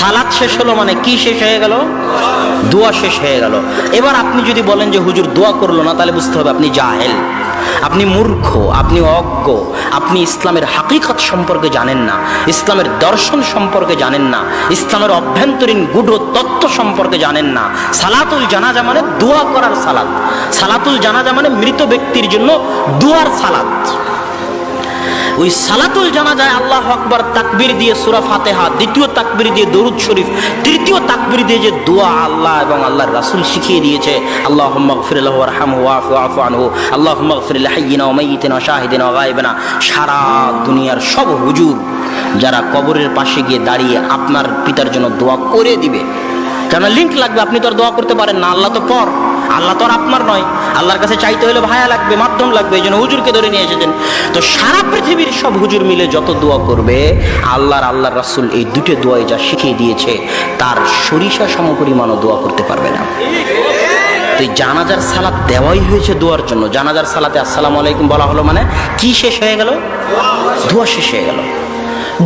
সালাত শেষ হলো মানে কি শেষ হয়ে গেল? দোয়া শেষ হয়ে গেল। এবার আপনি যদি বলেন যে হুজুর দোয়া করলো না, তাহলে বুঝতে হবে আপনি জাহেল, আপনি মূর্খ, আপনি অজ্ঞ, আপনি ইসলামের হাকিকত সম্পর্কে জানেন না, ইসলামের দর্শন সম্পর্কে জানেন না, ইসলামের অভ্যন্তরীণ গূঢ় তত্ত্ব সম্পর্কে জানেন না। সালাতুল জানাজা মানে দোয়া করার সালাত, সালাতুল জানাজা মানে মৃত ব্যক্তির জন্য দোয়ার সালাত। ওই সালাতুল জানাজায় আল্লাহু আকবার তাকবীর দিয়ে সূরা ফাতিহা, দ্বিতীয় তাকবীর দিয়ে দরুদ শরীফ, তৃতীয় তাকবীর দিয়ে যে দোয়া আল্লাহ এবং আল্লাহর রাসূল শিখিয়ে দিয়েছে, আল্লাহুম্মা গফির লাহু ওয়ারহামহু ওয়াফু আনহু, আল্লাহুম্মা গফির লিহাইয়িনা ওয়া মাইয়িতিনা ওয়া শাহিদিনা ওয়া গায়িবিনা। সারা দুনিয়ার সব হুজুর যারা কবরের পাশে গিয়ে দাঁড়িয়ে আপনার পিতার জন্য দোয়া করে দিবে, কেন লিংক লাগবে, আপনি তো আর দোয়া করতে পারেন না, আল্লাহ তো পর, আল্লাহ তো আর আপনার নয়, আল্লাহর কাছে চাইতে হলে ভায়া লাগবে, মাধ্যম লাগবে, এই জন্য হুজুরকে ধরে নিয়ে এসেছেন। তো সারা পৃথিবীর সব হুজুর মিলে যত দোয়া করবে, আল্লাহর রাসূল এই দুটো দোয়াই যা শিখিয়ে দিয়েছে, তার সরিষা সমপরিমাণও দোয়া করতে পারবে না। তো জানাজার সালাত দেওয়াই হয়েছে দোয়ার জন্য। জানাজার সালাতে আসসালামু আলাইকুম বলা হলো মানে কি শেষ হয়ে গেল? দোয়া শেষ হয়ে গেল।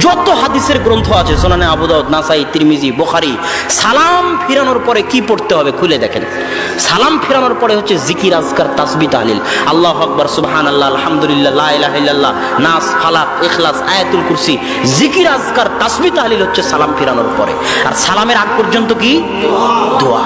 যত হাদিসের গ্রন্থ আছে, সুনানে আবু দাউদ, নাসাই, তিরমিজি, বুখারী, সালাম ফিরানোর পরে কি পড়তে হবে খুলে দেখেন। সালাম ফিরানোর পরে হচ্ছে জিকির, আজকার, তাসবিহ, তাহলিল, আল্লাহু আকবার, সুবহানাল্লাহ, আলহামদুলিল্লাহ, লা ইলাহা ইল্লাল্লাহ, নাস, ফালাক, ইখলাস, আয়াতুল কুরসি, জিকির, আজকার, তাসবিহ, তাহলিল হচ্ছে সালাম ফিরানোর পরে। আর সালামের আগ পর্যন্ত কি? দোয়া।